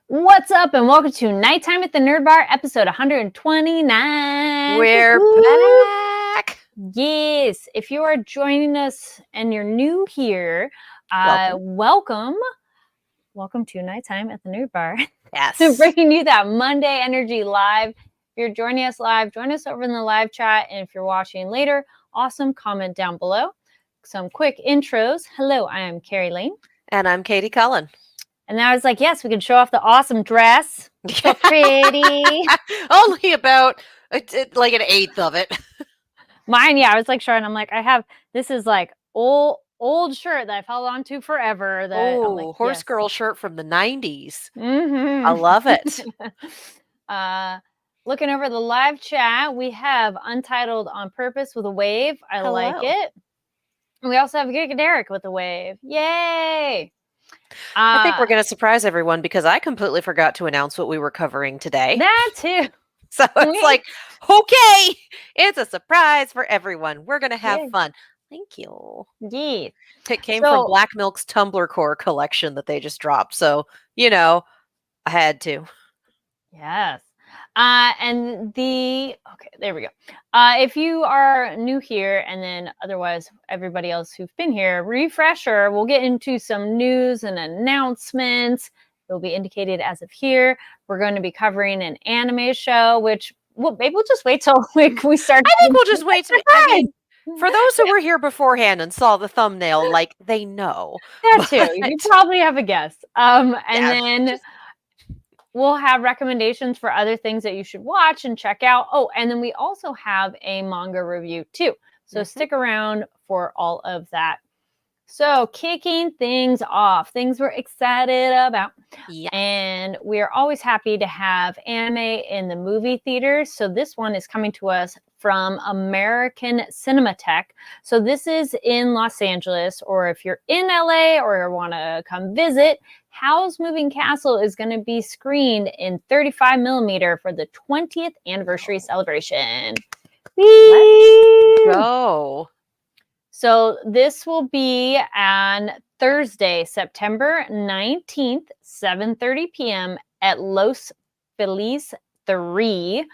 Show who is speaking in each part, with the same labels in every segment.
Speaker 1: What's up, and welcome to Nighttime at the Nerd Bar, episode 129.
Speaker 2: We're
Speaker 1: Woo-hoo!
Speaker 2: back.
Speaker 1: Yes, if you are joining us and you're new here,
Speaker 2: Welcome.
Speaker 1: welcome to Nighttime at the Nerd Bar.
Speaker 2: Yes.
Speaker 1: Bringing you that Monday energy live. If you're joining us live, join us over in the live chat, and if you're watching later, awesome, comment down below. Some quick intros. Hello, I am Carrie Lane.
Speaker 2: And I'm Katie Cullen.
Speaker 1: And then I was like, yes, we can show off the awesome dress. So pretty.
Speaker 2: Only about like an eighth of it.
Speaker 1: Mine, yeah, I was like, sure. And I'm like, this is like old shirt that I've held on to forever.
Speaker 2: Oh,
Speaker 1: like,
Speaker 2: horse
Speaker 1: yes.
Speaker 2: girl shirt from the 90s.
Speaker 1: Mm-hmm.
Speaker 2: I love it.
Speaker 1: Looking over the live chat, we have Untitled on Purpose with a wave. I like it. And we also have Giga Derek with a wave. Yay!
Speaker 2: I think we're going to surprise everyone because I completely forgot to announce what we were covering today.
Speaker 1: That too.
Speaker 2: So it's like, okay, it's a surprise for everyone. We're going to have fun. Thank you.
Speaker 1: Yeah.
Speaker 2: It came from Black Milk's Tumblr Core collection that they just dropped. So, I had to.
Speaker 1: Yes. Okay, there we go. If you are new here, and then otherwise everybody else who've been here, refresher, we'll get into some news and announcements. It'll be indicated as of here. We're going to be covering an anime show, which maybe we'll just wait till we start.
Speaker 2: I think we'll just wait. For those who were here beforehand and saw the thumbnail, like they know.
Speaker 1: That too. You probably have a guess. Then we'll have recommendations for other things that you should watch and check out. Oh, and then we also have a manga review too. So stick around for all of that. So kicking things off, things we're excited about.
Speaker 2: Yeah.
Speaker 1: And we are always happy to have anime in the movie theaters. So this one is coming to us from American Cinematheque. So this is in Los Angeles, or if you're in LA or want to come visit, Howl's Moving Castle is going to be screened in 35 millimeter for the 20th anniversary celebration.
Speaker 2: Let's go.
Speaker 1: So this will be on Thursday, September 19th, 7:30 p.m. at Los Feliz 3.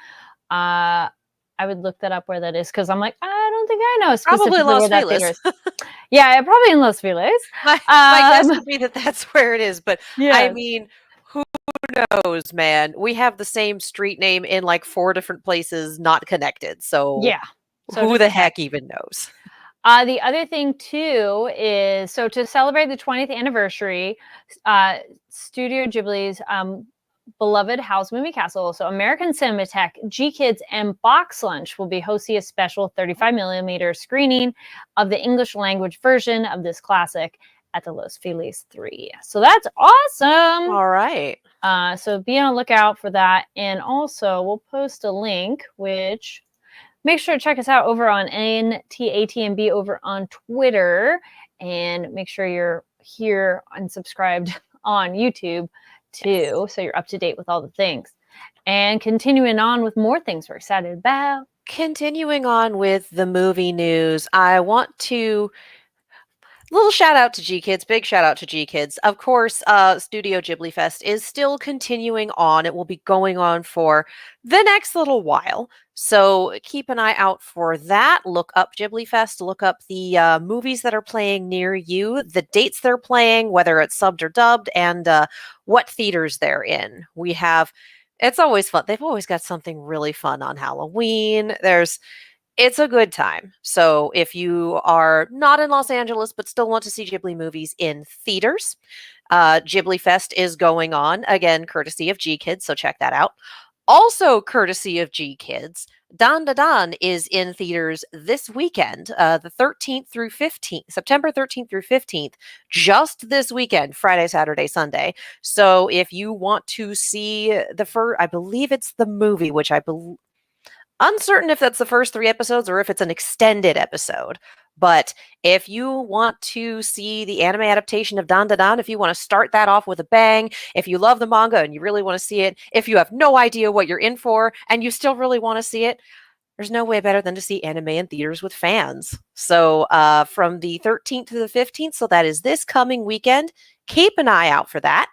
Speaker 1: I would look that up where that is because I'm like, I don't think I know specifically
Speaker 2: probably Los
Speaker 1: where
Speaker 2: Feliz.
Speaker 1: That theater is. Yeah, probably in Los Feliz.
Speaker 2: My guess would be that's where it is, but
Speaker 1: yeah.
Speaker 2: I mean, who knows, man? We have the same street name in like 4 different places, not connected. So
Speaker 1: yeah,
Speaker 2: who the heck even knows?
Speaker 1: The other thing too is, so to celebrate the 20th anniversary, Studio Ghibli's beloved Howl's Moving Castle, so American Cinematheque, GKIDS, and Box Lunch will be hosting a special 35 millimeter screening of the English language version of this classic at the Los Feliz 3. So that's awesome.
Speaker 2: All right.
Speaker 1: So be on the lookout for that. And also we'll post a link, which make sure to check us out over on NTATMB over on Twitter, and make sure you're here and subscribed on YouTube too, so you're up to date with all the things. And continuing on with more things we're excited about.
Speaker 2: Continuing on with the movie news, I want to little shout out to GKIDS, big shout out to GKIDS. Of course, Studio Ghibli Fest is still continuing on. It will be going on for the next little while. So keep an eye out for that. Look up Ghibli Fest, look up the movies that are playing near you, the dates they're playing, whether it's subbed or dubbed, and what theaters they're in. It's always fun. They've always got something really fun on Halloween. It's a good time. So if you are not in Los Angeles but still want to see Ghibli movies in theaters, Ghibli Fest is going on, again, courtesy of GKIDS, so check that out. Also courtesy of GKIDS, Dan Da Dan is in theaters this weekend, the 13th through 15th, September 13th through 15th, just this weekend, Friday, Saturday, Sunday. So if you want to see I believe it's the movie, which uncertain if that's the first 3 episodes or if it's an extended episode. But if you want to see the anime adaptation of Dan Da Dan, if you want to start that off with a bang, if you love the manga and you really want to see it, if you have no idea what you're in for and you still really want to see it, there's no way better than to see anime in theaters with fans. So from the 13th to the 15th, so that is this coming weekend, keep an eye out for that.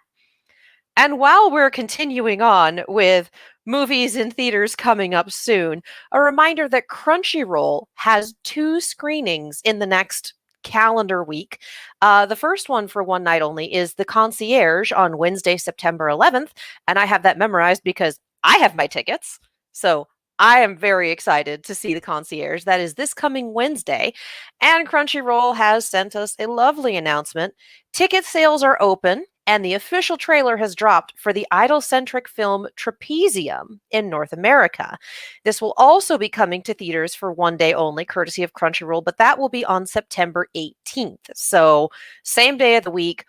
Speaker 2: And while we're continuing on with movies in theaters coming up soon, a reminder that Crunchyroll has 2 screenings in the next calendar week. The first one for one night only is The Concierge on Wednesday, September 11th. And I have that memorized because I have my tickets. So I am very excited to see The Concierge. That is this coming Wednesday. And Crunchyroll has sent us a lovely announcement. Ticket sales are open, and the official trailer has dropped for the idol-centric film Trapezium in North America. This will also be coming to theaters for one day only, courtesy of Crunchyroll, but that will be on September 18th. So, same day of the week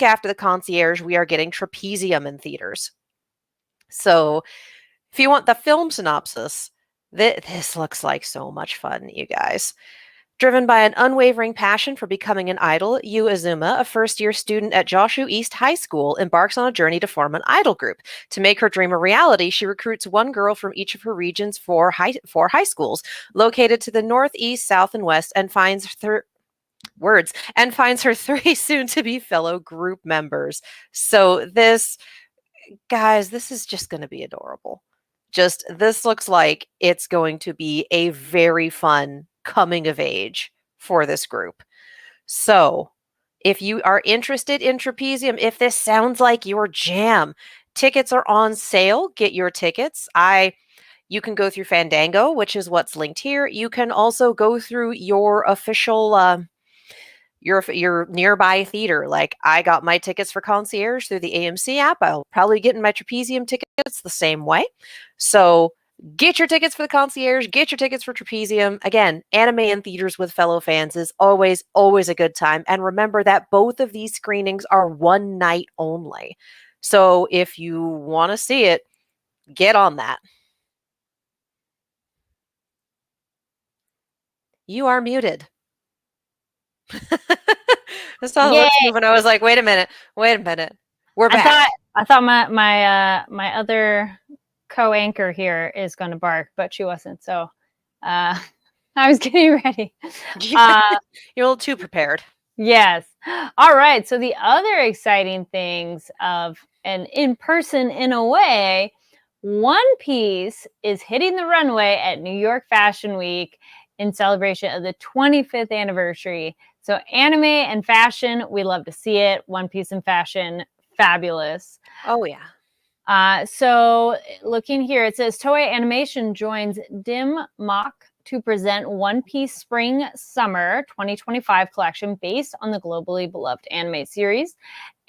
Speaker 2: after The Concierge, we are getting Trapezium in theaters. So, if you want the film synopsis, this looks like so much fun, you guys. Driven by an unwavering passion for becoming an idol, Yu Azuma, a first-year student at Joshu East High School, embarks on a journey to form an idol group. To make her dream a reality, she recruits one girl from each of her region's four high schools, located to the north, east, south, and west, and finds her 3 soon-to-be fellow group members. So this, guys, this is just going to be adorable. This looks like it's going to be a very fun coming of age for this group. So, if you are interested in Trapezium, if this sounds like your jam, tickets are on sale. Get your tickets. You can go through Fandango, which is what's linked here. You can also go through your official your nearby theater. Like, I got my tickets for Concierge through the AMC app. I'll probably get in my Trapezium tickets the same way. So get your tickets for the Concierge, get your tickets for Trapezium. Again, anime in theaters with fellow fans is always a good time. And remember that both of these screenings are one night only. So if you want to see it, get on that. You are muted. I saw the lips move and I was like, wait a minute. We're back.
Speaker 1: I thought my other co-anchor here is going to bark, but she wasn't. So I was getting ready.
Speaker 2: You're a little too prepared.
Speaker 1: Yes. All right. So the other exciting things of an in-person in a way, One Piece is hitting the runway at New York Fashion Week in celebration of the 25th anniversary. So anime and fashion, we love to see it. One Piece and fashion, fabulous.
Speaker 2: Oh, yeah.
Speaker 1: So looking here, it says Toei Animation joins Dim Mak to present One Piece Spring Summer 2025 collection based on the globally beloved anime series.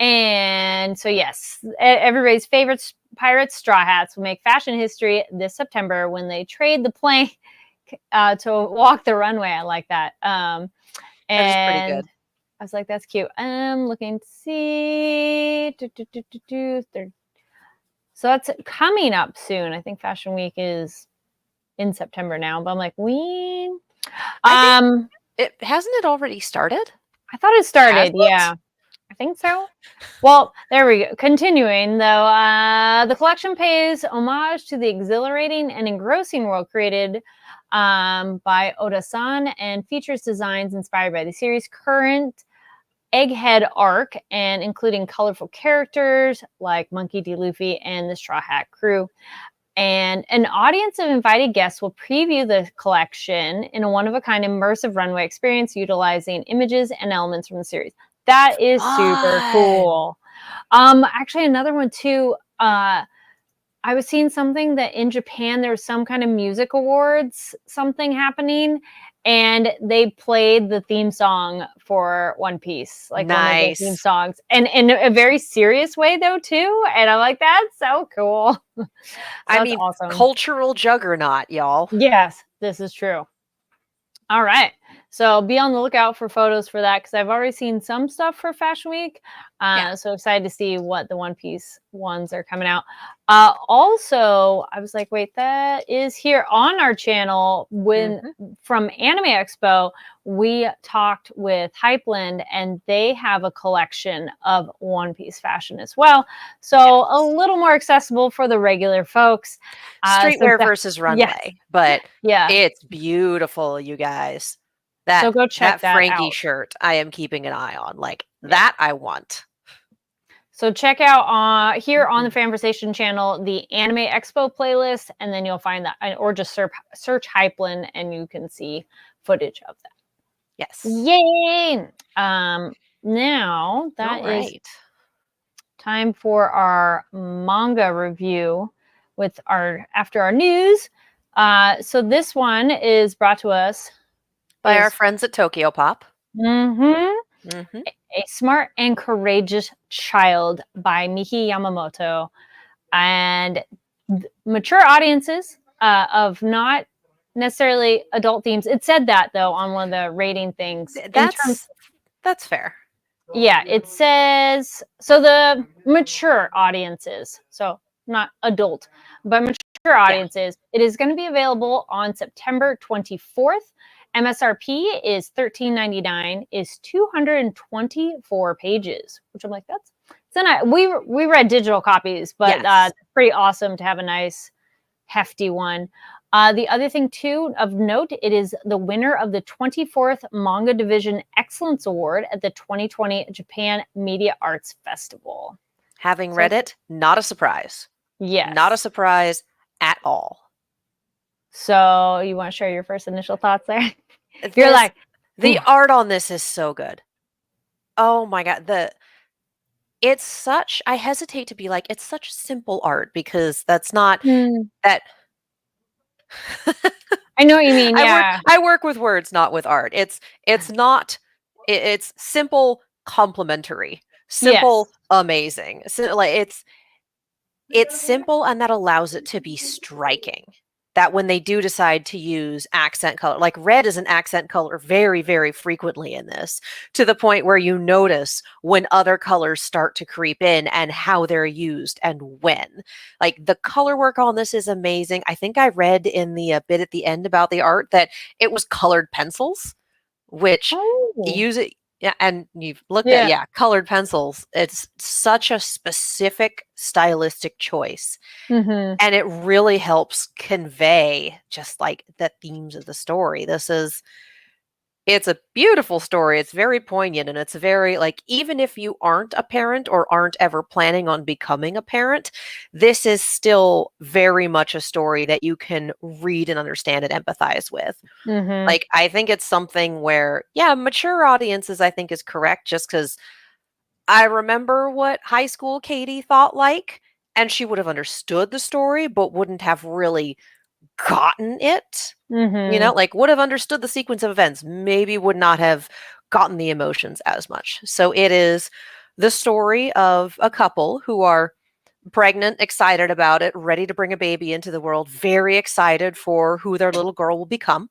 Speaker 1: And so, yes, everybody's favorite pirates, Straw Hats, will make fashion history this September when they trade the plane to walk the runway. I like that.
Speaker 2: That is pretty good.
Speaker 1: I was like, that's cute. I'm looking to see. So that's coming up soon. I think Fashion Week is in September now, but I'm like, hasn't
Speaker 2: it already started?
Speaker 1: I thought it started. Yeah, I think so. Well, there we go. Continuing though, the collection pays homage to the exhilarating and engrossing world created by Oda-san and features designs inspired by the series' current Egghead arc, and including colorful characters like Monkey D. Luffy and the Straw Hat crew. And an audience of invited guests will preview the collection in a one-of-a-kind immersive runway experience utilizing images and elements from the series. That is super cool. Actually, another one too. I was seeing something that in Japan there was some kind of music awards, something happening, and they played the theme song for One Piece, like one of the theme songs, and in a very serious way though too. And I'm like, that's so cool.
Speaker 2: I mean, awesome. Cultural juggernaut, y'all.
Speaker 1: Yes, this is true. All right. So be on the lookout for photos for that, because I've already seen some stuff for Fashion Week. So excited to see what the One Piece ones are coming out. Also, I was like, wait, that is here on our channel. From Anime Expo, we talked with Hypeland, and they have a collection of One Piece fashion as well. So a little more accessible for the regular folks.
Speaker 2: Streetwear versus runway, but it's beautiful, you guys.
Speaker 1: So go check that
Speaker 2: Frankie
Speaker 1: out.
Speaker 2: shirt I am keeping an eye on. Like, that I want.
Speaker 1: So check out here on the Fanversation channel the Anime Expo playlist, and then you'll find that, or just search Hypeland, and you can see footage of that.
Speaker 2: Yes.
Speaker 1: Yay! Now that is time for our manga review with after our news. So this one is brought to us
Speaker 2: by our friends at Tokyo Pop.
Speaker 1: A Smart and Courageous Child by Miki Yamamoto, and mature audiences of not necessarily adult themes. It said that though on one of the rating things.
Speaker 2: That's fair.
Speaker 1: Yeah, it says so the mature audiences, so not adult, but mature audiences. Yeah. It is going to be available on September 24th. MSRP is $13.99. Is 224 pages, which I'm like, that's nice. We read digital copies, but yes. Pretty awesome to have a nice hefty one. The other thing too of note, it is the winner of the 24th Manga Division Excellence Award at the 2020 Japan Media Arts Festival.
Speaker 2: Having read it, not a surprise.
Speaker 1: Yes.
Speaker 2: Not a surprise at all.
Speaker 1: So you want to share your first initial thoughts there? You're like,
Speaker 2: the art on this is so good. Oh my God. It's such, I hesitate to be like, it's such simple art, because that's not that.
Speaker 1: I know what you mean. Yeah.
Speaker 2: I work with words, not with art. It's not, it's simple, complimentary, simple, yes. Amazing. So like it's simple, and that allows it to be striking. That when they do decide to use accent color, like red is an accent color very, very frequently in this, to the point where you notice when other colors start to creep in and how they're used and when. Like the color work on this is amazing. I think I read in the bit at the end about the art that it was colored pencils, which use it. Yeah, and you've looked at colored pencils. It's such a specific stylistic choice, and it really helps convey just like the themes of the story. It's a beautiful story. It's very poignant, and it's very like, even if you aren't a parent or aren't ever planning on becoming a parent, this is still very much a story that you can read and understand and empathize with. Like, I think it's something where, mature audiences, I think, is correct, just because I remember what high school Katie thought like, and she would have understood the story, but wouldn't have really gotten it. You know, like would have understood the sequence of events, maybe would not have gotten the emotions as much. So it is the story of a couple who are pregnant, excited about it, ready to bring a baby into the world, very excited for who their little girl will become.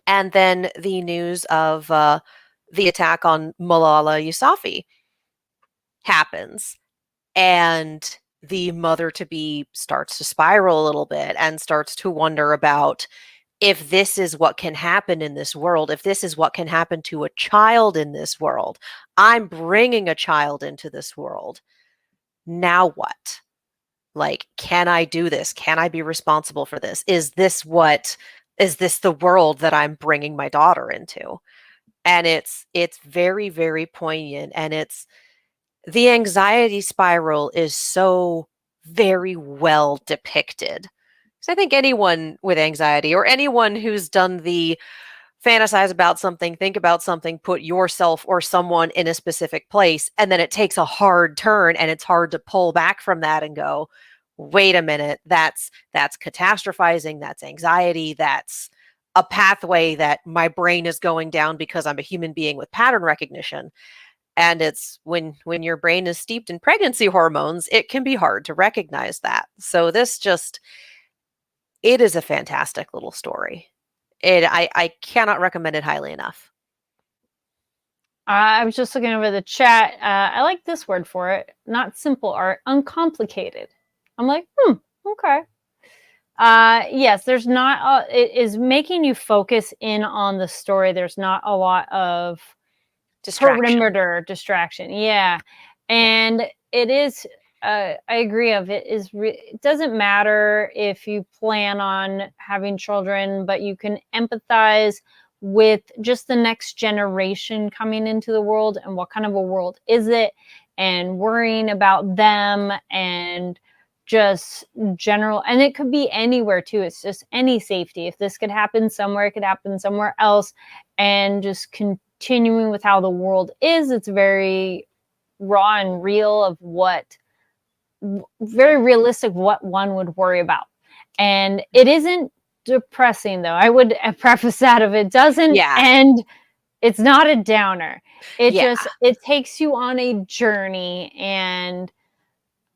Speaker 2: And then the news of the attack on Malala Yousafzai happens, and the mother-to-be starts to spiral a little bit and starts to wonder about, if this is what can happen in this world, if this is what can happen to a child in this world, I'm bringing a child into this world. Now what? Like, can I do this? Can I be responsible for this? Is this the world that I'm bringing my daughter into? And it's very, very poignant, and the anxiety spiral is so very well depicted. So I think anyone with anxiety, or anyone who's done the fantasize about something, think about something, put yourself or someone in a specific place, and then it takes a hard turn and it's hard to pull back from that and go, wait a minute, that's catastrophizing, that's anxiety, that's a pathway that my brain is going down because I'm a human being with pattern recognition. And it's when your brain is steeped in pregnancy hormones, it can be hard to recognize that. So it is a fantastic little story. I cannot recommend it highly enough.
Speaker 1: I was just looking over the chat. I like this word for it. Not simple art, uncomplicated. I'm like, okay. Yes, there's not, it is making you focus in on the story. There's not a lot of perimeter distraction. Yeah. And it is, I agree it doesn't matter if you plan on having children, but you can empathize with just the next generation coming into the world and what kind of a world is it. and worrying about them and just general, and it could be anywhere too. It's just any safety. If this could happen somewhere, it could happen somewhere else, and just continuing with how the world is. It's very raw and real of what, very realistic what one would worry about. And it isn't depressing though. I would preface that of it doesn't end. It's not a downer. It just, it takes you on a journey and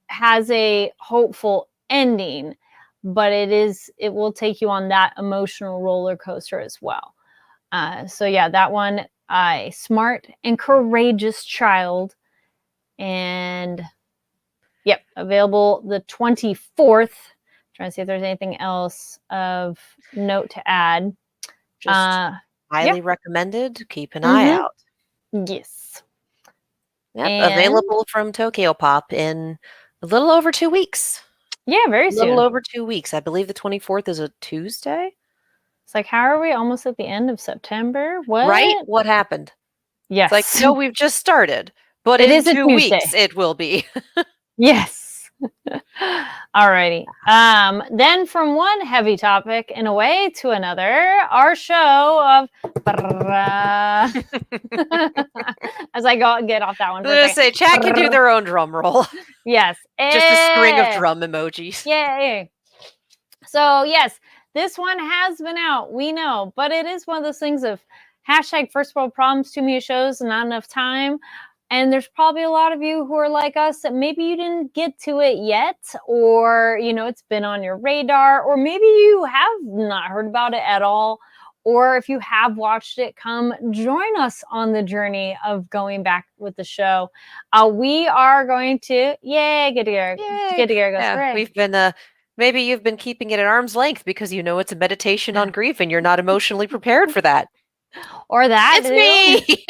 Speaker 1: has a hopeful ending, but it will take you on that emotional roller coaster as well. So yeah, that one, a smart and courageous child. And yep, available the 24th. Trying to see if there's anything else of note to add.
Speaker 2: Just highly recommended. Keep an eye out.
Speaker 1: Yes.
Speaker 2: Yep, available from Tokyo Pop in a little over 2 weeks.
Speaker 1: Yeah, very soon.
Speaker 2: A little over 2 weeks. I believe the 24th is a Tuesday.
Speaker 1: It's like, how are we almost at the end of September? What?
Speaker 2: Right? What happened?
Speaker 1: Yes.
Speaker 2: It's like, no, we've just started. But
Speaker 1: it
Speaker 2: in
Speaker 1: is
Speaker 2: 2 weeks, it will be.
Speaker 1: Yes. Alrighty. Then from one heavy topic in a way to another, our show of as I get off that one.
Speaker 2: I was gonna say, chat can do their own drum roll.
Speaker 1: Yes.
Speaker 2: Just a string of drum emojis.
Speaker 1: Yay. So yes, this one has been out, we know, but it is one of those things of hashtag first world problems, too many shows, not enough time. And there's probably a lot of you who are like us that maybe you didn't get to it yet, or, you know, it's been on your radar, or maybe you have not heard about it at all. Or if you have watched it, come join us on the journey of going back with the show. We are going to, get together.
Speaker 2: Yeah, we've been, maybe you've been keeping it at arm's length because you know it's a meditation on grief and you're not emotionally prepared for that.
Speaker 1: Or that.
Speaker 2: It's me!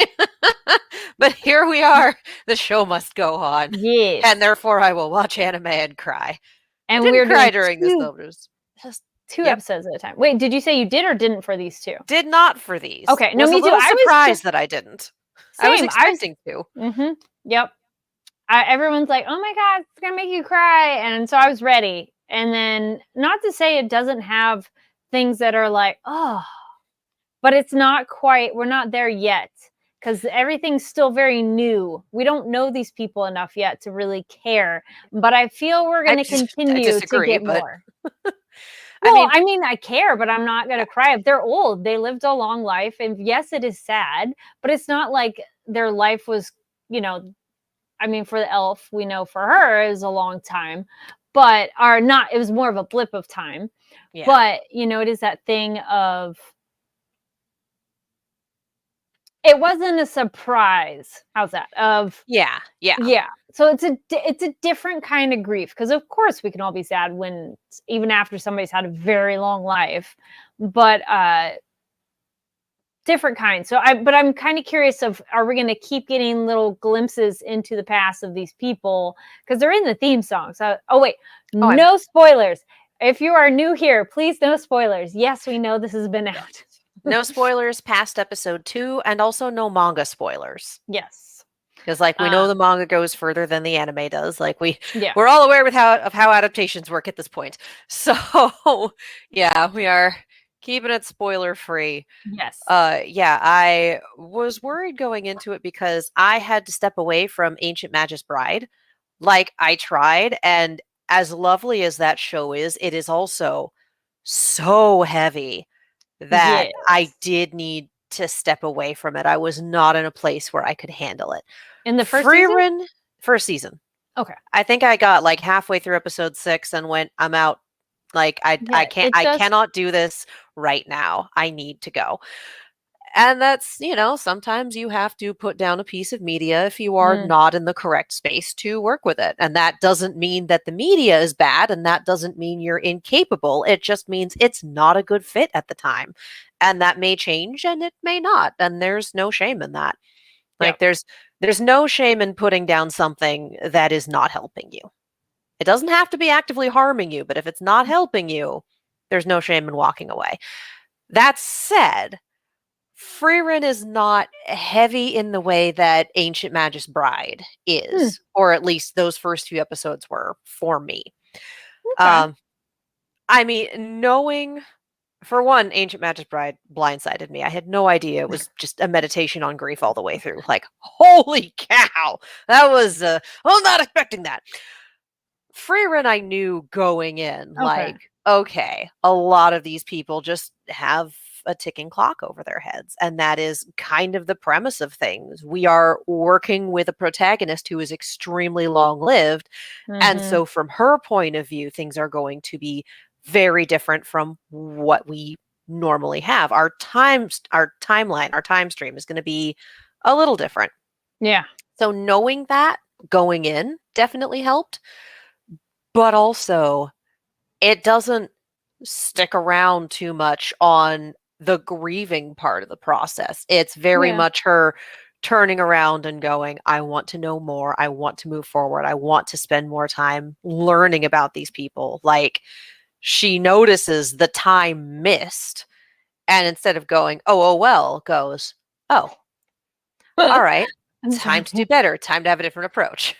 Speaker 2: But here we are. The show must go on.
Speaker 1: Yes.
Speaker 2: And therefore I will watch anime and cry.
Speaker 1: And
Speaker 2: we're cry during this though.
Speaker 1: Just two episodes at a time. Wait, did you say you did or didn't for these two?
Speaker 2: Did not for these.
Speaker 1: Okay, no, me too.
Speaker 2: I was surprised that I didn't.
Speaker 1: Same.
Speaker 2: I was expecting to.
Speaker 1: Yep. Everyone's like, oh my God, it's going to make you cry. And so I was ready. And then, not to say it doesn't have things that are like, oh, but it's not quite, we're not there yet. Because everything's still very new. We don't know these people enough yet to really care. But I feel we're going to continue to get more. I mean, I care, but I'm not going to cry. If they're old, they lived a long life. And yes, it is sad, but it's not like their life was, you know, I mean, for the elf, we know for her it was a long time, but it was more of a blip of time. Yeah. But, you know, it is that thing of, it wasn't a surprise. How's that?
Speaker 2: Yeah.
Speaker 1: So it's a different kind of grief, because of course we can all be sad when, even after somebody's had a very long life, but different kind. So I'm kind of curious of, are we going to keep getting little glimpses into the past of these people, because they're in the theme song. So no spoilers. If you are new here, please, no spoilers. Yes, we know this has been out.
Speaker 2: No spoilers past episode 2, and also no manga spoilers.
Speaker 1: Yes.
Speaker 2: Because we know the manga goes further than the anime does. We're all aware of how adaptations work at this point. So yeah, we are keeping it spoiler free.
Speaker 1: Yes.
Speaker 2: I was worried going into it because I had to step away from Ancient Magus Bride. I tried, and as lovely as that show is, it is also so heavy that I did need to step away from it. I was not in a place where I could handle it.
Speaker 1: In the first
Speaker 2: season.
Speaker 1: Okay.
Speaker 2: I think I got halfway through episode 6 and went, I'm out. I cannot do this right now. I need to go. And that's, sometimes you have to put down a piece of media if you are not in the correct space to work with it. And that doesn't mean that the media is bad, and that doesn't mean you're incapable. It just means it's not a good fit at the time. And that may change and it may not. And there's no shame in that. There's no shame in putting down something that is not helping you. It doesn't have to be actively harming you, but if it's not helping you, there's no shame in walking away. That said, Frieren is not heavy in the way that Ancient Magus Bride is, or at least those first few episodes were for me.
Speaker 1: Okay.
Speaker 2: I mean, knowing, for one, Ancient Magus Bride blindsided me. I had no idea it was just a meditation on grief all the way through. Like, holy cow, that was, I'm not expecting that. Frieren, I knew going in,
Speaker 1: Okay.
Speaker 2: like, okay, a lot of these people just have a ticking clock over their heads. And that is kind of the premise of things. We are working with a protagonist who is extremely long lived. And
Speaker 1: Mhm.
Speaker 2: so, from her point of view, things are going to be very different from what we normally have. Our timeline, our time stream is going to be a little different.
Speaker 1: Yeah.
Speaker 2: So, knowing that going in definitely helped. But also, it doesn't stick around too much on the grieving part of the process. It's very
Speaker 1: Yeah.
Speaker 2: much her turning around and going, I want to know more. I want to move forward. I want to spend more time learning about these people. Like, she notices the time missed. And instead of going, oh, well, goes, oh, all right,
Speaker 1: I'm
Speaker 2: time to do
Speaker 1: sorry.
Speaker 2: better. Time to have a different approach.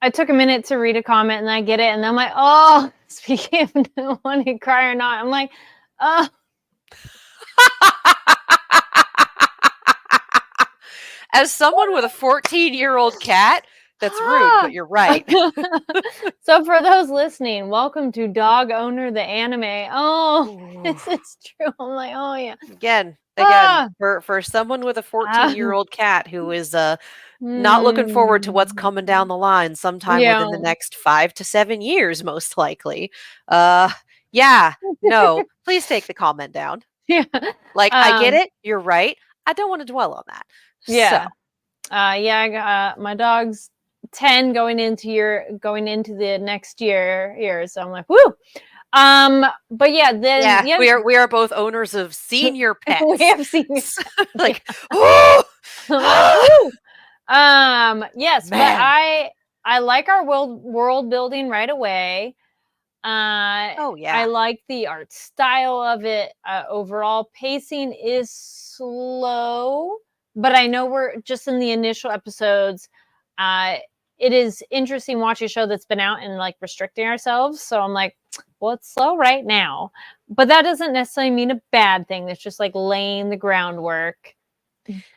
Speaker 1: I took a minute to read a comment and I get it, and then I'm like, oh, speaking of wanting to cry or not, I'm like, oh.
Speaker 2: As someone with a 14-year-old cat, that's rude, but you're right.
Speaker 1: So for those listening, welcome to Dog Owner the Anime. Oh,
Speaker 2: Ooh.
Speaker 1: this is true. I'm like, oh yeah.
Speaker 2: Again,
Speaker 1: Ah,
Speaker 2: for someone with a
Speaker 1: ah,
Speaker 2: 14-year-old cat who is not looking forward to what's coming down
Speaker 1: mm,
Speaker 2: the line sometime
Speaker 1: yeah.
Speaker 2: within the next 5 to 7 years, most likely. Yeah, no, please take the comment down.
Speaker 1: Yeah.
Speaker 2: Like, I get
Speaker 1: Um,
Speaker 2: it, you're right. I don't want to dwell on that. So,
Speaker 1: yeah. Yeah, I got my dog's 10 going into the next year. So I'm like, woo. But yeah, then
Speaker 2: yeah,
Speaker 1: yeah,
Speaker 2: we are both owners of senior
Speaker 1: we
Speaker 2: pets.
Speaker 1: have seen
Speaker 2: Like, oh,
Speaker 1: I'm like, woo. Yes, but
Speaker 2: man.
Speaker 1: I like our world building right away.
Speaker 2: Oh,
Speaker 1: I
Speaker 2: yeah.
Speaker 1: like the art style of it. Overall pacing is slow, but I know we're just in the initial episodes. Uh, it is interesting watching a show that's been out and like restricting ourselves. So I'm like, well, it's slow right now, but that doesn't necessarily mean a bad thing. It's just like laying the groundwork.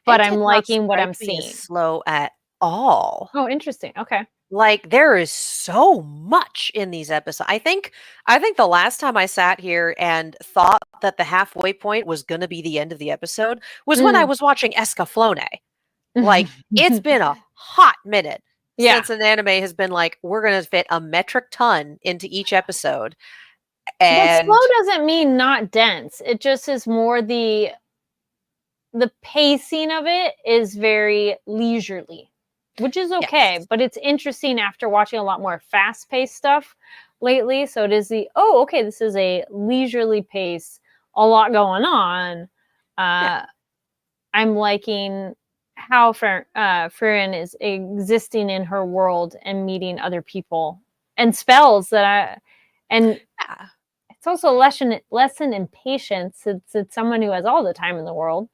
Speaker 1: But
Speaker 2: It
Speaker 1: I'm
Speaker 2: did not
Speaker 1: liking what
Speaker 2: strike
Speaker 1: I'm
Speaker 2: me as
Speaker 1: seeing.
Speaker 2: slow at all.
Speaker 1: Oh, interesting. Okay.
Speaker 2: Like, there is so much in these episodes. I think the last time I sat here and thought that the halfway point was gonna be the end of the episode was when I
Speaker 1: Mm.
Speaker 2: was watching Escaflowne. Like, it's been a hot minute
Speaker 1: Yeah.
Speaker 2: since an anime has been like, "We're gonna fit a metric ton into each episode,"
Speaker 1: But slow
Speaker 2: and
Speaker 1: doesn't mean not dense. It just is more the pacing of it is very leisurely, which is okay,
Speaker 2: yes.
Speaker 1: but it's interesting after watching a lot more fast-paced stuff lately. So it is the okay, this is a leisurely pace, a lot going on.
Speaker 2: Yeah.
Speaker 1: Uh I'm liking how Frieren is existing in her world and meeting other people and spells and
Speaker 2: Yeah.
Speaker 1: it's also a lesson in patience. It's someone who has all the time in the world.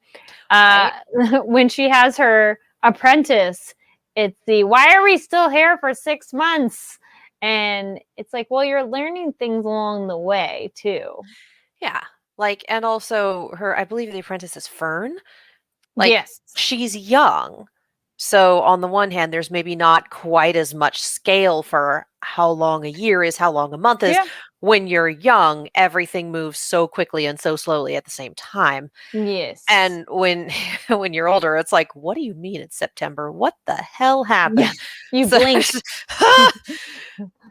Speaker 1: Uh,
Speaker 2: Right?
Speaker 1: when she has her apprentice, it's the why are we still here for 6 months? And it's like, well, you're learning things along the way too.
Speaker 2: Yeah. Like, and also I believe the apprentice is Fern. Like,
Speaker 1: Yes.
Speaker 2: she's young. So on the one hand, there's maybe not quite as much scale for how long a year is, how long a month is.
Speaker 1: Yeah.
Speaker 2: When you're young, everything moves so quickly and so slowly at the same time.
Speaker 1: Yes.
Speaker 2: And when when you're older, it's like, what do you mean it's September? What the hell
Speaker 1: Yeah.
Speaker 2: happened?
Speaker 1: You
Speaker 2: So,
Speaker 1: blinked.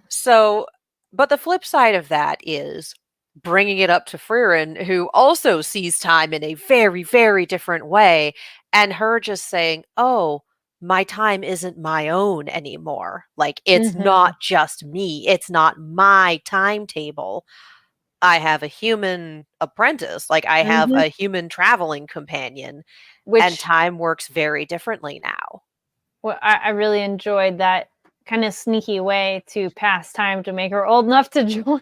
Speaker 2: so but the flip side of that is bringing it up to Frieren, who also sees time in a very, very different way, and her just saying, "Oh, my time isn't my own anymore. Like, it's
Speaker 1: Mhm.
Speaker 2: not just me. It's not my timetable. I have a human apprentice. Like, I have
Speaker 1: Mhm.
Speaker 2: a human traveling companion, and
Speaker 1: Which
Speaker 2: time works very differently now."
Speaker 1: I really enjoyed that kind of sneaky way to pass time to make her old enough to join.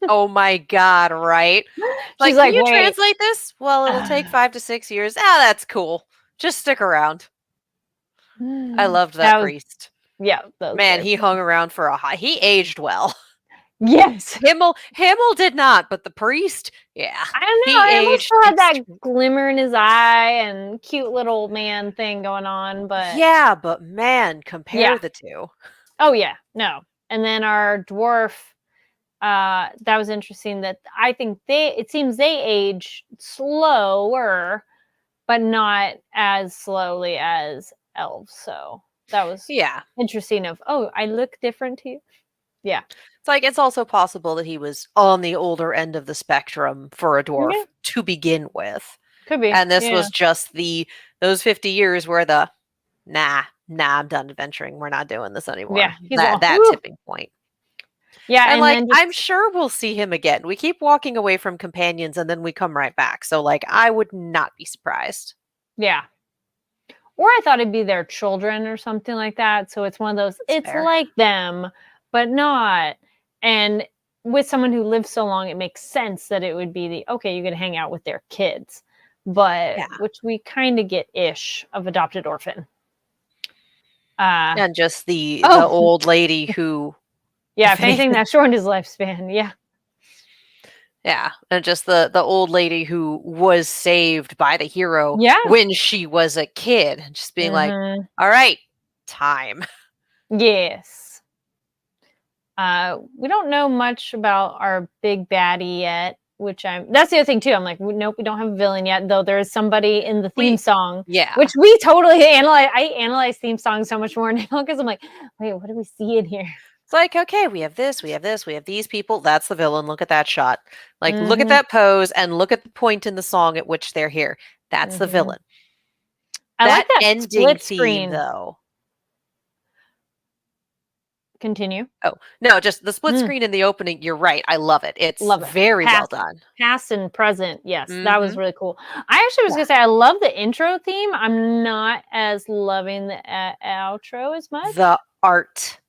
Speaker 2: Oh my God, right?
Speaker 1: She's
Speaker 2: Can
Speaker 1: like,
Speaker 2: you
Speaker 1: wait.
Speaker 2: translate this? Well, it'll take 5 to 6 years. Ah, that's cool. Just stick around. I loved that
Speaker 1: That was,
Speaker 2: priest.
Speaker 1: yeah, that was
Speaker 2: Man,
Speaker 1: very
Speaker 2: he
Speaker 1: funny.
Speaker 2: hung around for he aged well.
Speaker 1: Yes.
Speaker 2: Himmel did not, but the priest, yeah.
Speaker 1: I don't know.
Speaker 2: He
Speaker 1: I almost
Speaker 2: aged
Speaker 1: still had that
Speaker 2: extremely-
Speaker 1: glimmer in his eye and cute little man thing going on, but
Speaker 2: Yeah, but man, compare
Speaker 1: yeah.
Speaker 2: the two.
Speaker 1: Oh yeah, no. And then our dwarf, that was interesting that I think it seems they age slower, but not as slowly as elves. So that was
Speaker 2: Yeah.
Speaker 1: interesting I look different to you. Yeah.
Speaker 2: It's like it's also possible that he was on the older end of the spectrum for a dwarf
Speaker 1: Yeah.
Speaker 2: to begin with.
Speaker 1: Could be.
Speaker 2: And this
Speaker 1: Yeah.
Speaker 2: was just those 50 years where nah, I'm done adventuring. We're not doing this anymore.
Speaker 1: Yeah. He's
Speaker 2: That
Speaker 1: woo.
Speaker 2: tipping point.
Speaker 1: Yeah.
Speaker 2: And
Speaker 1: And
Speaker 2: like
Speaker 1: then
Speaker 2: I'm sure we'll see him again. We keep walking away from companions and then we come right back. So like I would not be surprised.
Speaker 1: yeah. Or I thought it'd be their children or something like that. So it's one of those,
Speaker 2: That's
Speaker 1: it's
Speaker 2: fair.
Speaker 1: like them, but not. And with someone who lives so long, it makes sense that it would be okay, you could hang out with their kids, but
Speaker 2: Yeah.
Speaker 1: which we kind of get ish of adopted orphan.
Speaker 2: And just the
Speaker 1: Oh.
Speaker 2: old lady who
Speaker 1: Yeah, if anything, that shortened his lifespan. Yeah.
Speaker 2: Yeah, and just the old lady who was saved by the hero
Speaker 1: Yeah.
Speaker 2: when she was a kid, and just being like,
Speaker 1: Mhm.
Speaker 2: "All right, time."
Speaker 1: Yes. We don't know much about our big baddie yet, which that's the other thing too. I'm like, nope, we don't have a villain yet, though there is somebody in the theme song,
Speaker 2: Yeah,
Speaker 1: which we totally analyze. I analyze theme songs so much more now because I'm like, wait, what do we see in here?
Speaker 2: it's like, okay, we have this, we have this, we have these people. That's the villain. Look at that shot. Like, look at
Speaker 1: Mhm.
Speaker 2: that pose, and look at the point in the song at which they're here. That's the
Speaker 1: Mhm.
Speaker 2: villain.
Speaker 1: I like that
Speaker 2: ending
Speaker 1: split
Speaker 2: theme,
Speaker 1: screen.
Speaker 2: though.
Speaker 1: Continue.
Speaker 2: Oh no, just the split screen in the opening. You're right. I love it. It's
Speaker 1: Love it.
Speaker 2: very well done.
Speaker 1: Past and present. Yes, that was
Speaker 2: Mhm.
Speaker 1: really cool. I actually was gonna say I love the intro theme. I'm not as loving the outro as much.
Speaker 2: The art.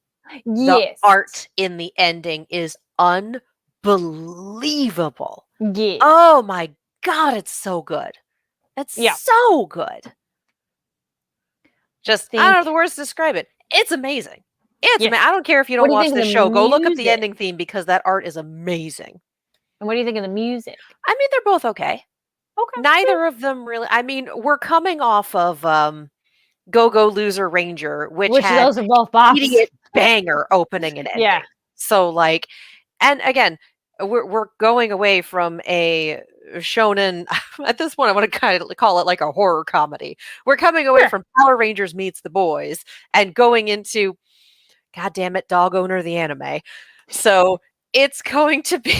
Speaker 2: The
Speaker 1: Yes.
Speaker 2: art in the ending is unbelievable.
Speaker 1: Yes.
Speaker 2: Oh my God, it's so good. It's
Speaker 1: Yeah.
Speaker 2: so good. Just, I don't
Speaker 1: Think-
Speaker 2: know the words to describe it. It's amazing. It's
Speaker 1: Yes.
Speaker 2: I don't care if you
Speaker 1: What
Speaker 2: don't
Speaker 1: do you
Speaker 2: watch
Speaker 1: think of
Speaker 2: this
Speaker 1: the
Speaker 2: show. Go look up the
Speaker 1: music?
Speaker 2: ending theme because that art is amazing.
Speaker 1: And what do you think of the music?
Speaker 2: I mean, they're both okay.
Speaker 1: Okay.
Speaker 2: Neither of them really. I mean, we're coming off of Go Go Loser Ranger, which had
Speaker 1: those are both bops.
Speaker 2: idiot banger opening and ending.
Speaker 1: Yeah.
Speaker 2: So like, and again, we're going away from a shonen. At this point, I want to kind of call it like a horror comedy. We're coming away
Speaker 1: Sure.
Speaker 2: from Power Rangers meets The Boys and going into, God damn it, Dog Owner the anime. So it's going to be.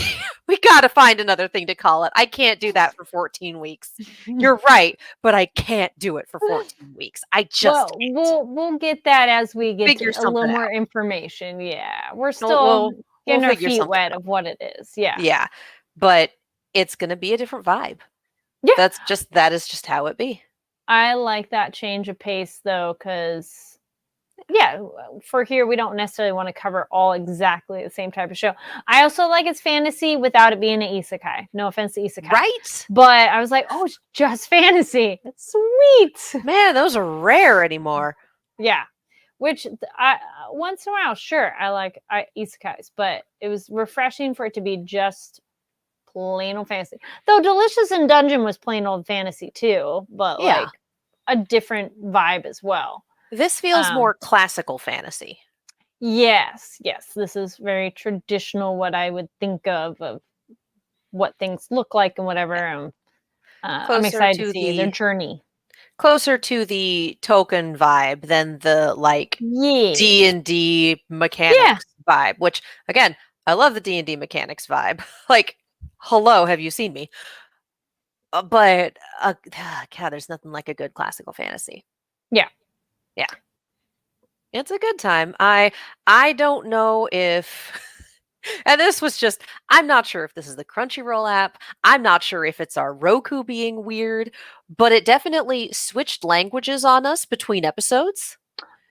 Speaker 2: We got to find another thing to call it. I can't do that for 14 weeks. You're right, but I can't do it for 14 weeks. I just can't.
Speaker 1: we'll get that as we get
Speaker 2: Figure
Speaker 1: to a little
Speaker 2: something
Speaker 1: more
Speaker 2: out.
Speaker 1: information. Yeah, we're still
Speaker 2: We'll
Speaker 1: getting our
Speaker 2: figure
Speaker 1: feet
Speaker 2: something
Speaker 1: wet
Speaker 2: out.
Speaker 1: of what it is. Yeah.
Speaker 2: Yeah, but it's gonna be a different vibe.
Speaker 1: Yeah.
Speaker 2: That is just how it be.
Speaker 1: I like that change of pace though, because yeah, for here we don't necessarily want to cover all exactly the same type of show. I also like it's fantasy without it being an isekai. No offense to isekai,
Speaker 2: Right?
Speaker 1: but I was like, oh, it's just fantasy. That's sweet.
Speaker 2: Man, those are rare anymore.
Speaker 1: Yeah, which I once in a while, sure, I like isekais, but it was refreshing for it to be just plain old fantasy. Though Delicious in Dungeon was plain old fantasy too, but
Speaker 2: Yeah.
Speaker 1: like a different vibe as well.
Speaker 2: This feels more classical fantasy.
Speaker 1: Yes, this is very traditional. What I would think of what things look like and whatever. I'm
Speaker 2: Closer
Speaker 1: excited to
Speaker 2: to
Speaker 1: see their journey.
Speaker 2: Closer to the token vibe than the like
Speaker 1: Yeah,
Speaker 2: D&D mechanics vibe, which again, I love the D&D mechanics vibe. Like, hello, have you seen me? But God, there's nothing like a good classical fantasy.
Speaker 1: Yeah.
Speaker 2: It's a good time. I don't know if and this was just I'm not sure if this is the Crunchyroll app. I'm not sure if it's our Roku being weird, but it definitely switched languages on us between episodes.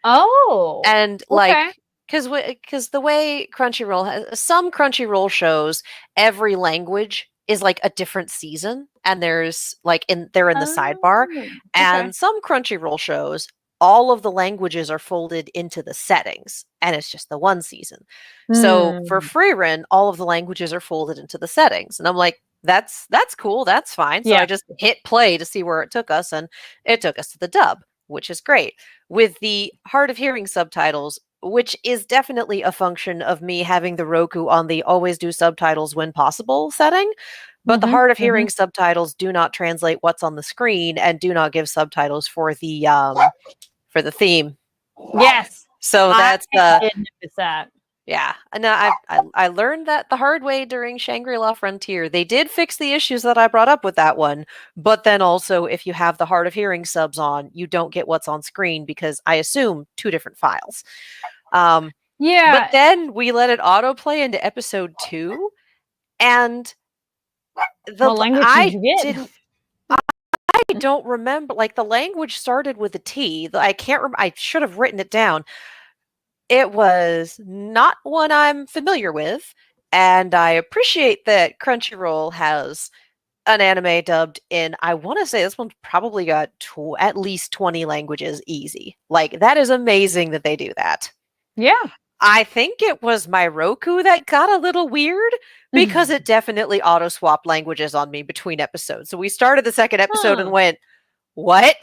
Speaker 1: Oh,
Speaker 2: And
Speaker 1: okay.
Speaker 2: like because the way Crunchyroll has some Crunchyroll shows, every language is like a different season, and there's like they're in the sidebar,
Speaker 1: Oh, okay.
Speaker 2: and some Crunchyroll shows, all of the languages are folded into the settings, and it's just the one season. So for
Speaker 1: Hmm.
Speaker 2: Frieren, all of the languages are folded into the settings, and I'm like, that's cool, that's fine. So
Speaker 1: Yeah.
Speaker 2: I just hit play to see where it took us, and it took us to the dub, which is great. With the hard of hearing subtitles, which is definitely a function of me having the Roku on the always do subtitles when possible setting. But the
Speaker 1: Hmm.
Speaker 2: hard of
Speaker 1: Hmm.
Speaker 2: hearing subtitles do not translate what's on the screen and do not give subtitles for the theme.
Speaker 1: Yes,
Speaker 2: So
Speaker 1: I
Speaker 2: that's
Speaker 1: did notice that.
Speaker 2: yeah. And I learned that the hard way during Shangri-La Frontier. They did fix the issues that I brought up with that one, but then also if you have the hard of hearing subs on, you don't get what's on screen because I assume two different files. But
Speaker 1: Yeah.
Speaker 2: then we let it autoplay into episode 2, and
Speaker 1: What language did you get?
Speaker 2: I don't remember, like, the language started with a T. I can't I should have written it down. It was not one I'm familiar with, and I appreciate that Crunchyroll has an anime dubbed in, I wanna say this one's probably got at least 20 languages easy. Like, that is amazing that they do that.
Speaker 1: Yeah.
Speaker 2: I think it was my Roku that got a little weird because it definitely auto swapped languages on me between episodes. So we started the second episode and
Speaker 1: Huh.
Speaker 2: went, "What?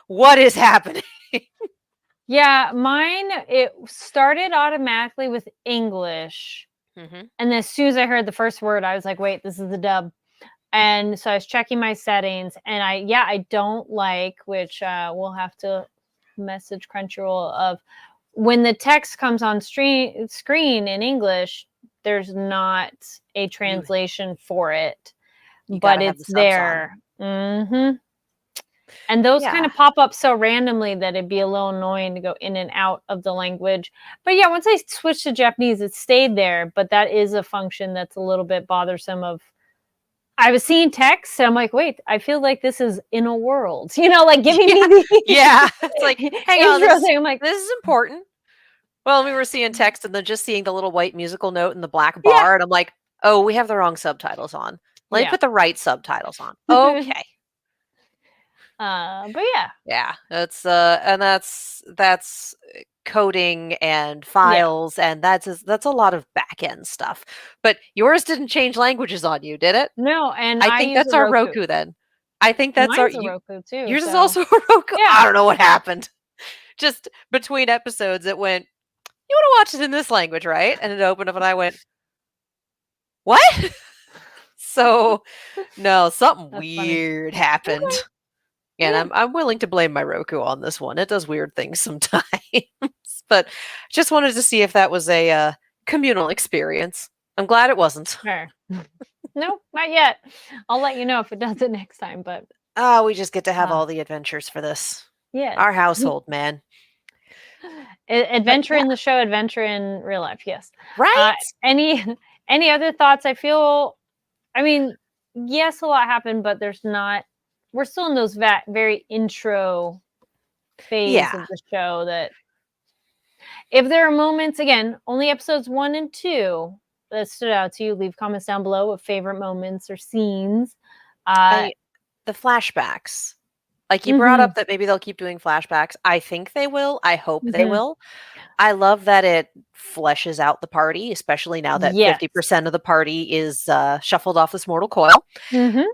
Speaker 2: What is happening?"
Speaker 1: Yeah, mine, it started automatically with English.
Speaker 2: Mhm.
Speaker 1: And as soon as I heard the first word, I was like, wait, this is the dub. And so I was checking my settings, and I don't like, which we'll have to message Crunchyroll of when the text comes on screen in English, there's not a
Speaker 2: You
Speaker 1: translation for it,
Speaker 2: you
Speaker 1: but
Speaker 2: gotta have the
Speaker 1: it's
Speaker 2: subs on.
Speaker 1: there. Hmm. And those kind
Speaker 2: Yeah.
Speaker 1: of pop up so randomly that it'd be a little annoying to go in and out of the language. But yeah, once I switched to Japanese, it stayed there. But that is a function that's a little bit bothersome. Of I was seeing text, and I'm like, wait, I feel like this is in a world, like giving me
Speaker 2: Yeah.
Speaker 1: the
Speaker 2: Yeah. It's like, "Hang on,
Speaker 1: intro thing. I'm like,
Speaker 2: this is important." Well, we were seeing text and then just seeing the little white musical note in the black
Speaker 1: yeah,
Speaker 2: bar, and I'm like, "Oh, we have the wrong subtitles on. Let me
Speaker 1: yeah.
Speaker 2: put the right subtitles on." Okay.
Speaker 1: But yeah,
Speaker 2: Yeah, and that's coding and
Speaker 1: yeah.
Speaker 2: files, and that's a lot of back end stuff. But yours didn't change languages on you, did it?
Speaker 1: No, and
Speaker 2: I
Speaker 1: I
Speaker 2: think
Speaker 1: use a
Speaker 2: that's our
Speaker 1: Roku.
Speaker 2: Roku then. I think that's our
Speaker 1: Mine's a Roku too.
Speaker 2: yours is
Speaker 1: So
Speaker 2: also a Roku.
Speaker 1: yeah,
Speaker 2: I don't know what happened. Just between episodes, it went, "You want to watch it in this language, right?" And it opened up, and I went, "What?" So no, something
Speaker 1: that's funny.
Speaker 2: weird happened.
Speaker 1: Okay.
Speaker 2: And
Speaker 1: Yeah.
Speaker 2: I'm willing to blame my Roku on this one. It does weird things sometimes. But just wanted to see if that was a, communal experience. I'm glad it wasn't.
Speaker 1: Sure. No, not yet. I'll let you know if it does it next time, but,
Speaker 2: Oh, we just get to have
Speaker 1: uh,
Speaker 2: all the adventures for this.
Speaker 1: yes.
Speaker 2: Our household, man. But
Speaker 1: Adventure
Speaker 2: yeah,
Speaker 1: in the show, adventure in real life, yes. Uh,
Speaker 2: right?
Speaker 1: any any other thoughts? I mean, yes, a lot happened, but we're still in those very intro phase
Speaker 2: Yeah.
Speaker 1: of the show that if there are moments, again, only episodes 1 and 2 that stood out to you, leave comments down below of favorite moments or scenes. Uh,
Speaker 2: I the flashbacks. Like, you brought
Speaker 1: mhm,
Speaker 2: up that maybe they'll keep doing flashbacks. I think they will. I hope they
Speaker 1: mhm.
Speaker 2: will. I love that it fleshes out the party, especially now that
Speaker 1: Yes.
Speaker 2: 50% of the party is, shuffled off this mortal coil.
Speaker 1: Mhm.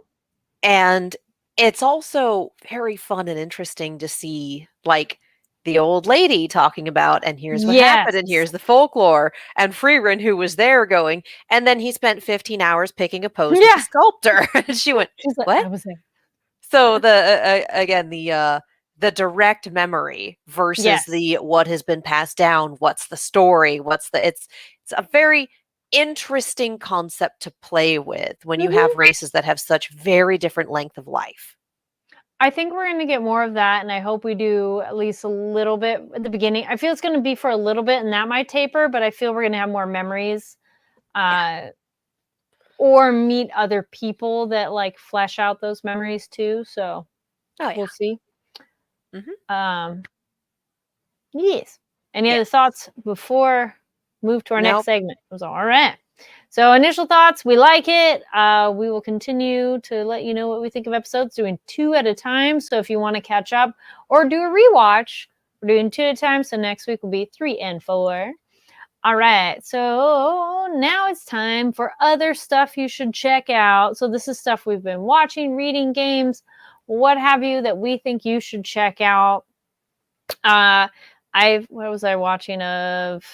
Speaker 2: And it's also very fun and interesting to see, like, the old lady talking about, "And here's what happened,
Speaker 1: Yes.
Speaker 2: and here's the folklore," and Frieren, who was there, going, "And then he spent 15 hours picking a pose with the
Speaker 1: Yeah.
Speaker 2: sculptor." And she went,
Speaker 1: She's like,
Speaker 2: "What?"
Speaker 1: I was like,
Speaker 2: So again, the direct memory versus
Speaker 1: yes.
Speaker 2: the what has been passed down, what's the story, what's the it's a very interesting concept to play with when you
Speaker 1: Mhm.
Speaker 2: have races that have such very different length of life.
Speaker 1: I think we're gonna get more of that, and I hope we do at least a little bit at the beginning. I feel it's gonna be for a little bit, and that might taper, but I feel we're gonna have more memories,
Speaker 2: Yeah.
Speaker 1: uh, or meet other people that, like, flesh out those memories too, so
Speaker 2: Oh, yeah.
Speaker 1: we'll see.
Speaker 2: Mhm.
Speaker 1: Um, yes. Any other
Speaker 2: Yes.
Speaker 1: thoughts before move to our
Speaker 2: Nope.
Speaker 1: next segment. It was all right. So initial thoughts, we like it. We will continue to let you know what we think of episodes, doing 2 at a time. So if you want to catch up or do a rewatch, we're doing 2 at a time. So next week will be 3 and 4. All right. So now it's time for other stuff you should check out. So this is stuff we've been watching, reading, games, what have you, that we think you should check out. What was I watching of?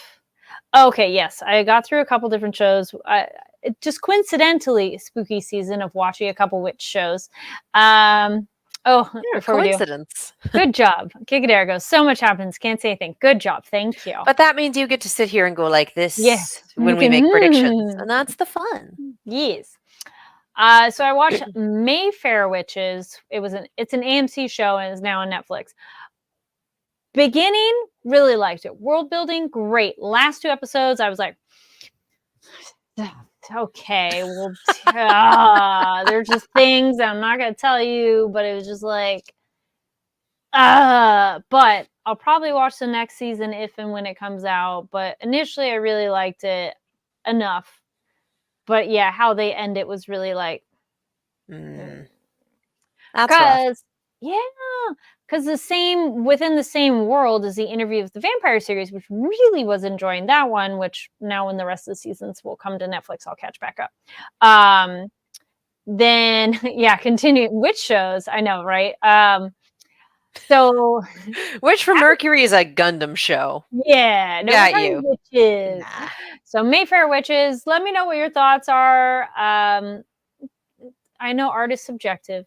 Speaker 1: Okay, yes, I got through a couple different shows. Just coincidentally, spooky season of watching a couple witch shows. Before we do,
Speaker 2: Coincidence.
Speaker 1: good job. Gigadera goes, so much happens. Can't say anything. Good job. Thank you.
Speaker 2: But that means you get to sit here and go like this
Speaker 1: Yes.
Speaker 2: when we make predictions. And that's the fun.
Speaker 1: Yes. So I watched Mayfair Witches. It's an AMC show and is now on Netflix. Beginning, really liked it. World building, great. Last 2 episodes, I was like, okay, well, there's just things I'm not going to tell you, but it was just like, but I'll probably watch the next season if and when it comes out. But initially, I really liked it enough. But yeah, how they end it was really like,
Speaker 2: That's rough.
Speaker 1: Because within the same world as the Interview with the Vampire series, which really was enjoying that one, which now when the rest of the seasons will come to Netflix, I'll catch back up. Then, continue. Witch shows, I know, right? So
Speaker 2: Witch from Mercury is a Gundam show.
Speaker 1: Yeah, no,
Speaker 2: got you.
Speaker 1: Witches.
Speaker 2: Nah.
Speaker 1: So Mayfair Witches. Let me know what your thoughts are. I know art is subjective,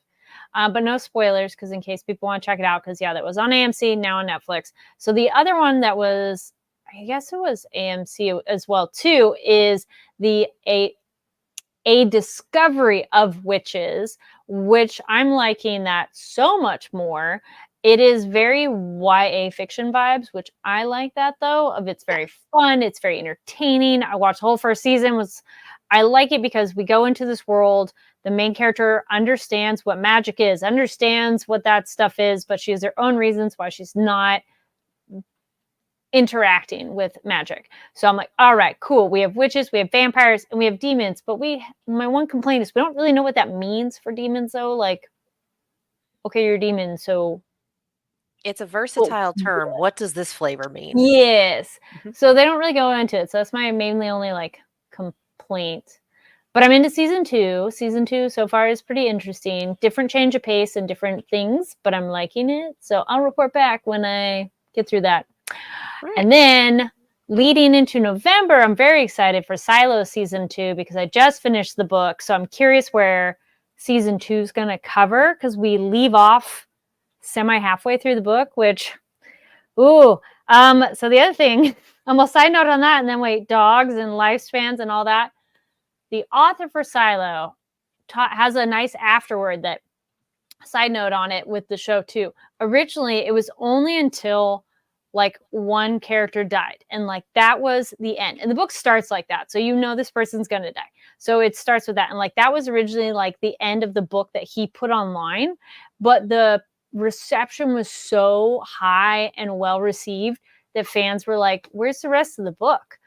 Speaker 1: but no spoilers because in case people want to check it out, because that was on AMC, now on Netflix. So the other one that was, I guess it was AMC as well too, is a Discovery of Witches, which I'm liking that so much more. It is very YA fiction vibes, which I like that though. It's very fun. It's very entertaining. I watched the whole first season. I like it because we go into this world. The main character understands what magic is, understands what that stuff is, but she has her own reasons why she's not interacting with magic. So I'm like, all right, cool. We have witches, we have vampires, and we have demons. But my one complaint is we don't really know what that means for demons though. Like, okay, you're a demon, so
Speaker 2: it's a versatile term. What does this flavor mean?
Speaker 1: Yes. So they don't really go into it. So that's my mainly only like complaint. But I'm into season 2. Season 2 so far is pretty interesting. Different change of pace and different things, but I'm liking it. So I'll report back when I get through that. Right. And then leading into November, I'm very excited for Silo season 2 because I just finished the book. So I'm curious where season 2 is going to cover because we leave off semi halfway through the book, which, so the other thing, a side note on that, and then wait, dogs and lifespans and all that. The author for Silo has a nice afterword that side note on it with the show too. Originally, it was only until like one character died and like that was the end. And the book starts like that. So this person's going to die. So it starts with that. And like that was originally like the end of the book that he put online. But the reception was so high and well received that fans were like, where's the rest of the book?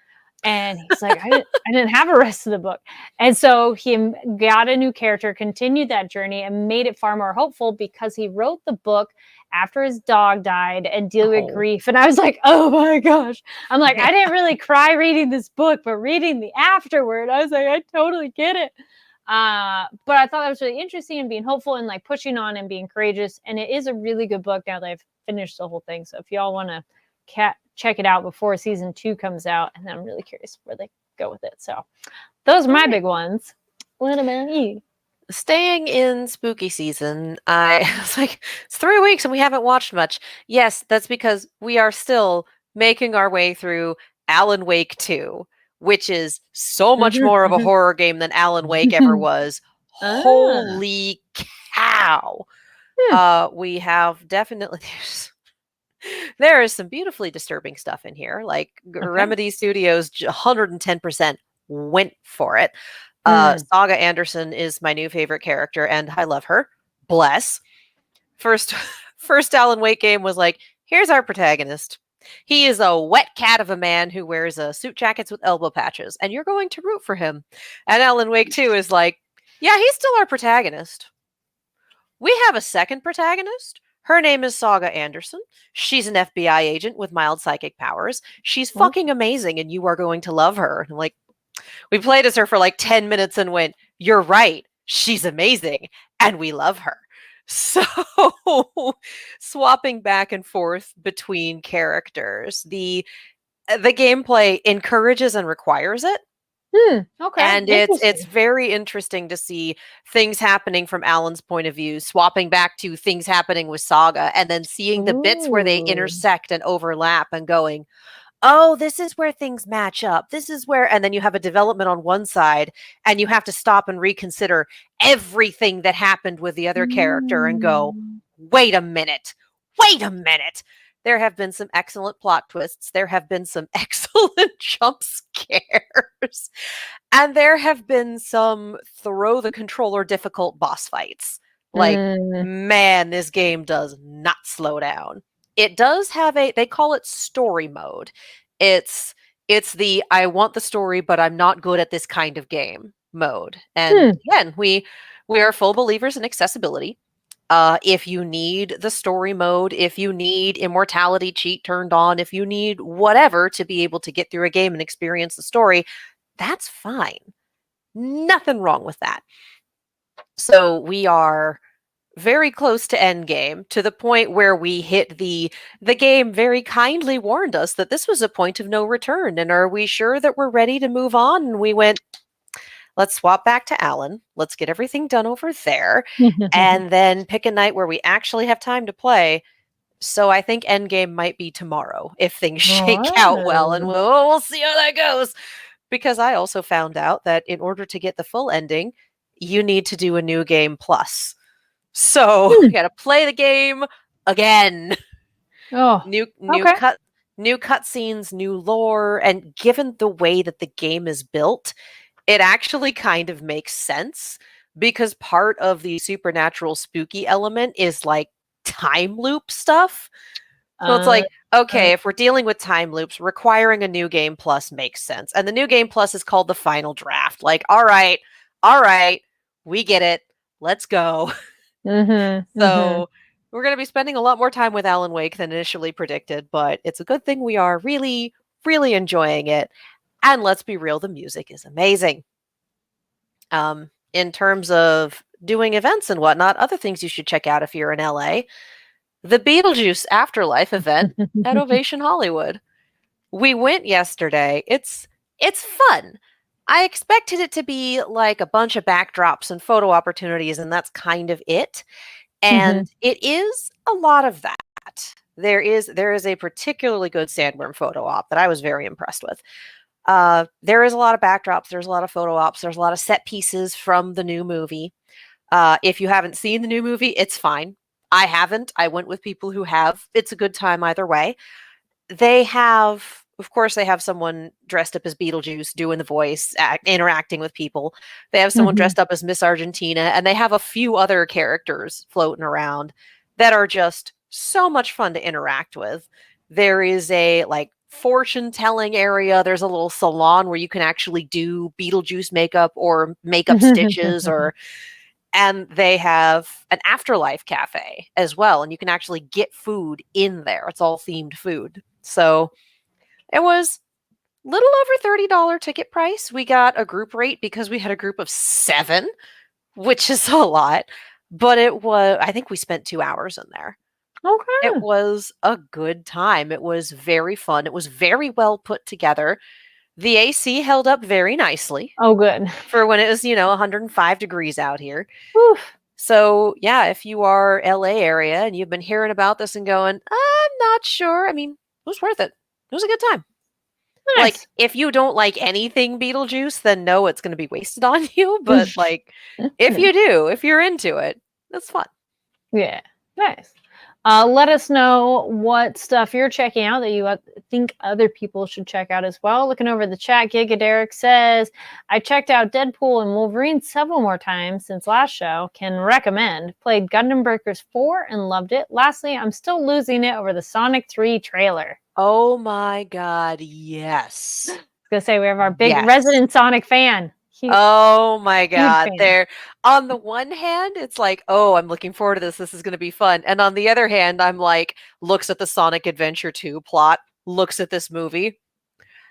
Speaker 1: And he's like, I didn't have a rest of the book. And so he got a new character, continued that journey, and made it far more hopeful because he wrote the book after his dog died and dealing with grief. And I was like, oh my gosh. I'm like, I didn't really cry reading this book, but reading the afterword, I was like, I totally get it. But I thought that was really interesting and being hopeful and like pushing on and being courageous. And it is a really good book now that I've finished the whole thing. So if y'all want to check it out before season 2 comes out, and I'm really curious where they go with it. So those are my big ones. What about you?
Speaker 2: Staying in spooky season, I was like, it's 3 weeks and we haven't watched much. Yes, that's because we are still making our way through Alan Wake 2, which is so much more of a horror game than Alan Wake ever was. Holy cow. We have definitely... There is some beautifully disturbing stuff in here. Like Remedy Studios 110% went for it. Saga Anderson is my new favorite character, and I love her. Bless. First Alan Wake game was like, here's our protagonist. He is a wet cat of a man who wears suit jackets with elbow patches, and you're going to root for him. And Alan Wake 2 is like, yeah, he's still our protagonist. We have a second protagonist. Her name is Saga Anderson. She's an FBI agent with mild psychic powers. She's
Speaker 1: Oh.
Speaker 2: fucking amazing, and you are going to love her. And like, we played as her for like 10 minutes and went, you're right. She's amazing, and we love her. So, swapping back and forth between characters, the gameplay encourages and requires it.
Speaker 1: Okay.
Speaker 2: And it's
Speaker 1: Interesting.
Speaker 2: very interesting to see things happening from Alan's point of view, swapping back to things happening with Saga, and then seeing the bits where they
Speaker 1: Ooh.
Speaker 2: intersect and overlap and going, oh, this is where things match up. This is where, and then you have a development on one side, and you have to stop and reconsider everything that happened with the other character and go, wait a minute. There have been some excellent plot twists. There have been some excellent jump scares. And there have been some throw the controller difficult boss fights. Like, man, this game does not slow down. It does have they call it story mode. It's the I want the story, but I'm not good at this kind of game mode. And again, we are full believers in accessibility. If you need the story mode, if you need immortality cheat turned on, if you need whatever to be able to get through a game and experience the story, that's fine. Nothing wrong with that. So we are very close to endgame, to the point where we hit the game very kindly warned us that this was a point of no return. And are we sure that we're ready to move on? And we went, let's swap back to Alan. Let's get everything done over there. And then pick a night where we actually have time to play. So I think endgame might be tomorrow if things shake out well. And we'll see how that goes. Because I also found out that in order to get the full ending, you need to do a new game plus. So you got to play the game again.
Speaker 1: Oh,
Speaker 2: New
Speaker 1: okay.
Speaker 2: cutscenes, new lore, and given the way that the game is built, it actually kind of makes sense, because part of the supernatural spooky element is like time loop stuff. So it's like, okay, if we're dealing with time loops, requiring a new game plus makes sense. And the new game plus is called the final draft. Like, all right, we get it. Let's go. So we're going to be spending a lot more time with Alan Wake than initially predicted, but it's a good thing we are really, really enjoying it. And let's be real, the music is amazing. In terms of doing events and whatnot, other things you should check out if you're in LA, the Beetlejuice Afterlife event at Ovation Hollywood. We went yesterday. It's fun. I expected it to be like a bunch of backdrops and photo opportunities, and that's kind of it. And it is a lot of that. There is a particularly good Sandworm photo op that I was very impressed with. There is a lot of backdrops. There's a lot of photo ops. There's a lot of set pieces from the new movie. If you haven't seen the new movie, it's fine. I haven't. I went with people who have. It's a good time either way. They have, of course, they have someone dressed up as Beetlejuice doing the voice, interacting with people. They have someone dressed up as Miss Argentina, and they have a few other characters floating around that are just so much fun to interact with. There is a like fortune telling area. There's a little salon where you can actually do Beetlejuice makeup or makeup stitches, and they have an afterlife cafe as well, and you can actually get food in there. It's all themed food. So it was a little over $30 ticket price. We got a group rate because we had a group of 7, which is a lot, but I think we spent 2 hours in there.
Speaker 1: Okay.
Speaker 2: It was a good time. It was very fun. It was very well put together. The AC held up very nicely.
Speaker 1: Oh, good.
Speaker 2: For when it was, 105 degrees out here.
Speaker 1: Oof.
Speaker 2: So, yeah, if you are LA area and you've been hearing about this and going, I'm not sure. I mean, it was worth it. It was a good time.
Speaker 1: Nice.
Speaker 2: Like, if you don't like anything Beetlejuice, then no, it's going to be wasted on you. But, like, if you do, if you're into it, that's fun.
Speaker 1: Yeah. Nice. Let us know what stuff you're checking out that you think other people should check out as well. Looking over the chat, Giga Derek says, I checked out Deadpool and Wolverine several more times since last show. Can recommend. Played Gundam Breakers 4 and loved it. Lastly, I'm still losing it over the Sonic 3 trailer.
Speaker 2: Oh my God, yes.
Speaker 1: I was going to say, we have our big
Speaker 2: Yes.
Speaker 1: resident Sonic fan.
Speaker 2: Oh my God.
Speaker 1: fan.
Speaker 2: There, on the one hand, it's like, oh, I'm looking forward to this. This is going to be fun. And on the other hand, I'm like, looks at the Sonic Adventure 2 plot, looks at this movie.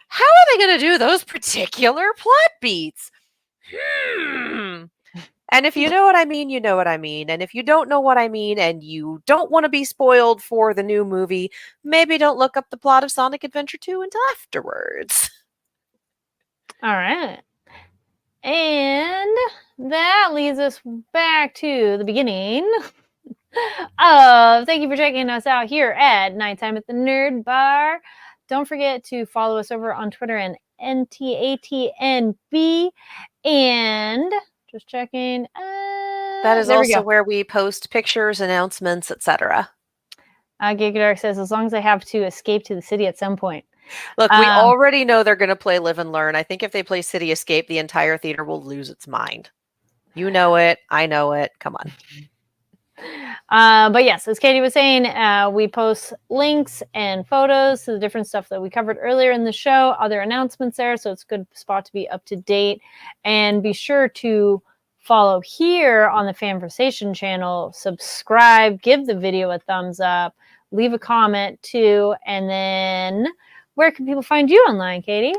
Speaker 2: How are they going to do those particular plot beats? And if you know what I mean, you know what I mean. And if you don't know what I mean and you don't want to be spoiled for the new movie, maybe don't look up the plot of Sonic Adventure 2 until afterwards.
Speaker 1: All right. And that leads us back to the beginning of thank you for checking us out here at Nighttime at the Nerd Bar. Don't forget to follow us over on Twitter and NTATNB. And just checking.
Speaker 2: That is also where we post pictures, announcements, etc.
Speaker 1: Gigadark says, as long as I have to escape to the city at some point.
Speaker 2: Look, we already know they're going to play Live and Learn. I think if they play City Escape, the entire theater will lose its mind. You know it. I know it. Come on.
Speaker 1: But yes, as Katie was saying, we post links and photos to the different stuff that we covered earlier in the show, other announcements there. So it's a good spot to be up to date. And be sure to follow here on the Fanversation channel, subscribe, give the video a thumbs up, leave a comment too. And then where can people find you online, Katie?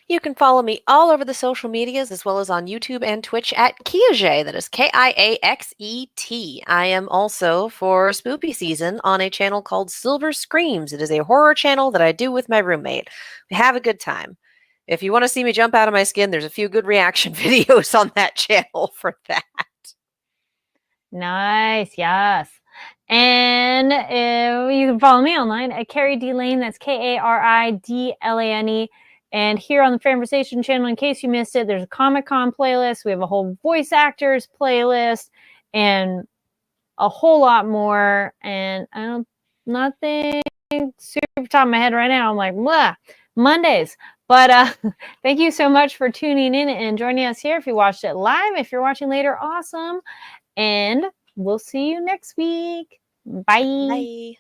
Speaker 2: You can follow me all over the social medias as well as on YouTube and Twitch at Kiaxet. That is Kiaxet. I am also for Spoopy season on a channel called Silver Screams. It is a horror channel that I do with my roommate. We have a good time. If you want to see me jump out of my skin, there's a few good reaction videos on that channel for that.
Speaker 1: Nice, yes. And you can follow me online at Carrie D Lane. That's KARIDLANE. And here on the Fanversation channel, in case you missed it, there's a Comic-Con playlist. We have a whole voice actors playlist and a whole lot more. And I don't, nothing super top of my head right now. I'm like, blah, Mondays. But thank you so much for tuning in and joining us here. If you watched it live, if you're watching later, awesome. And we'll see you next week. Bye.
Speaker 2: Bye.